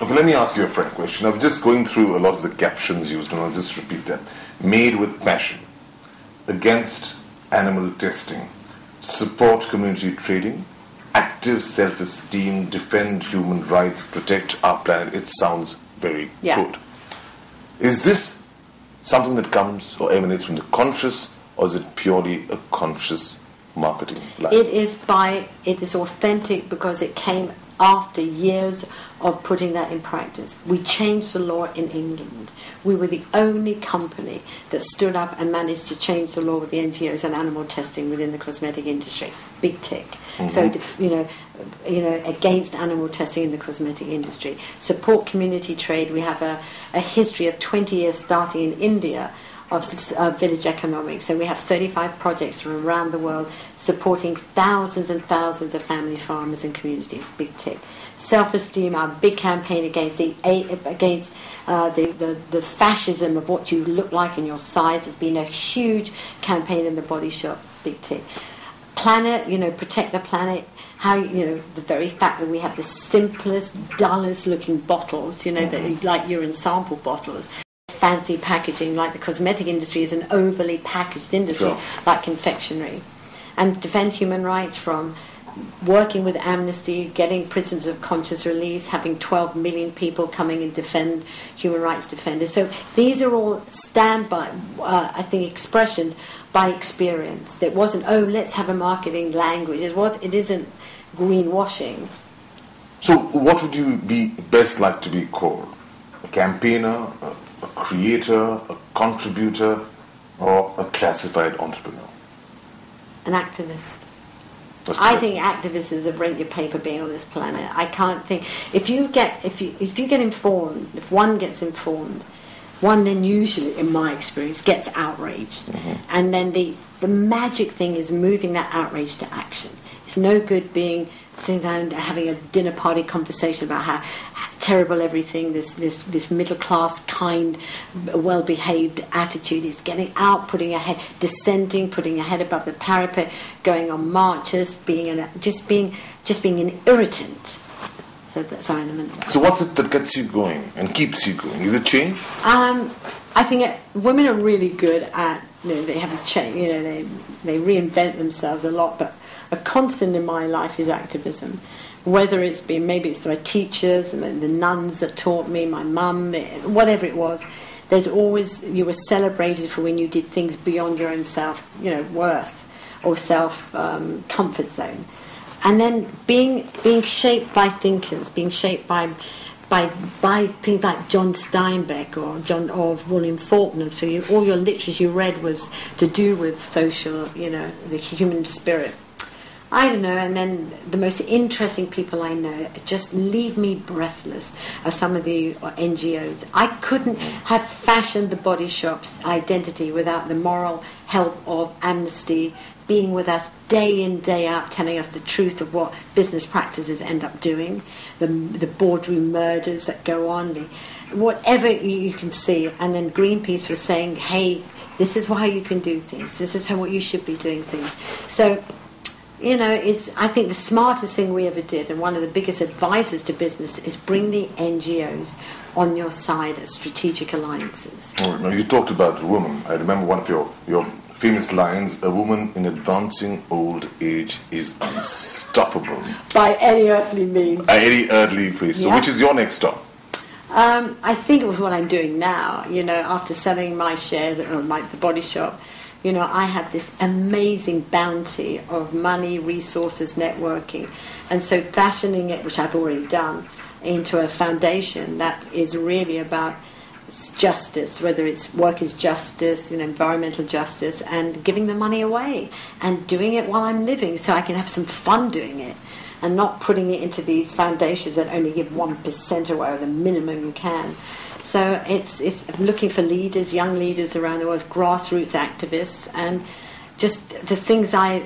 Okay, let me ask you a frank question. I was just going through a lot of the captions used, and I'll just repeat them. Made with passion, against animal testing, support community trading, active self-esteem, defend human rights, protect our planet. It sounds very good. Is this something that comes or emanates from the conscious, or is it purely a conscious marketing line? It is authentic because it came after years of putting that in practice. We changed the law in England. We were the only company that stood up and managed to change the law with the NGOs on animal testing within the cosmetic industry. Big tick. Mm-hmm. So, against animal testing in the cosmetic industry. Support community trade. We have a history of 20 years starting in India of village economics. So we have 35 projects from around the world supporting thousands and thousands of family farmers and communities. Big tick. Self-esteem, our big campaign against the fascism of what you look like in your size has been a huge campaign in the Body Shop. Big tick. Planet, protect the planet. How, the very fact that we have the simplest, dullest looking bottles, that like urine sample bottles. Fancy packaging, like the cosmetic industry is an overly packaged industry, like confectionery. And defend human rights from working with Amnesty, getting prisoners of conscious release, having 12 million people coming and defend human rights defenders. So these are all standby, expressions by experience. It wasn't, let's have a marketing language. It isn't greenwashing. So what would you be best like to be called? A campaigner, a creator, a contributor, or a classified entrepreneur? An activist. I think activists is the rent your paper being on this planet. I can't think if you get informed, if one gets informed, one then usually, in my experience, gets outraged. Mm-hmm. And then the magic thing is moving that outrage to action. It's no good sitting down and having a dinner party conversation about how terrible everything, this middle class, kind, well behaved attitude is. Getting out, putting your head above the parapet, going on marches, being an irritant. So what's it that gets you going and keeps you going? Is it change? I think women are really good at, they haven't changed, they reinvent themselves a lot, but a constant in my life is activism. Whether maybe it's my teachers and the nuns that taught me, my mum, whatever it was, there's always, you were celebrated for when you did things beyond your own worth or comfort zone. And then being shaped by thinkers, being shaped by things like John Steinbeck or William Faulkner. So all your literature you read was to do with social, the human spirit. I don't know, and then the most interesting people I know just leave me breathless are some of the NGOs. I couldn't have fashioned the Body Shop's identity without the moral help of Amnesty being with us day in, day out, telling us the truth of what business practices end up doing, the boardroom murders that go on, whatever you can see. And then Greenpeace was saying, hey, this is how you can do things. This is what you should be doing things. So, I think the smartest thing we ever did, and one of the biggest advisors to business, is bring the NGOs on your side as strategic alliances. All right. Now, you talked about a woman. I remember one of your famous lines, a woman in advancing old age is unstoppable. By any earthly means. By any earthly means. So which is your next stop? I think it was what I'm doing now. After selling my shares at the Body Shop, I have this amazing bounty of money, resources, networking. And so fashioning it, which I've already done, into a foundation that is really about justice, whether it's workers' justice, environmental justice, and giving the money away and doing it while I'm living so I can have some fun doing it and not putting it into these foundations that only give 1% away, or the minimum you can. So it's looking for leaders, young leaders around the world, grassroots activists, and just the things I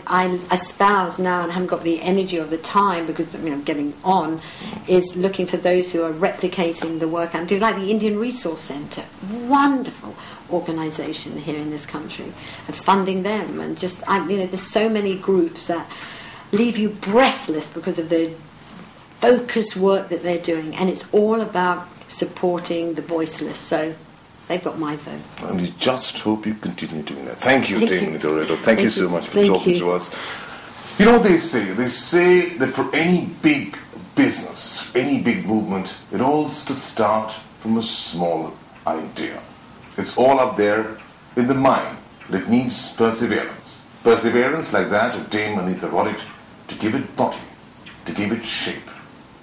espouse now and haven't got the energy or the time because I'm getting on, is looking for those who are replicating the work I'm doing, like the Indian Resource Centre, wonderful organisation here in this country, and funding them, and just, there's so many groups that leave you breathless because of the focused work that they're doing, and it's all about supporting the voiceless. So they've got my vote. And we just hope you continue doing that. Thank you, Thank Dame you. Anita Roddick. Thank you so much for Thank talking you. to us. You know what they say? They say that for any big business, any big movement, it all has to start from a small idea. It's all up there in the mind, but it needs perseverance. Perseverance like that of Dame Anita Roddick to give it body, to give it shape,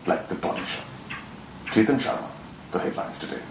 like the Body Shop. Chetan Sharma for Headlines Today.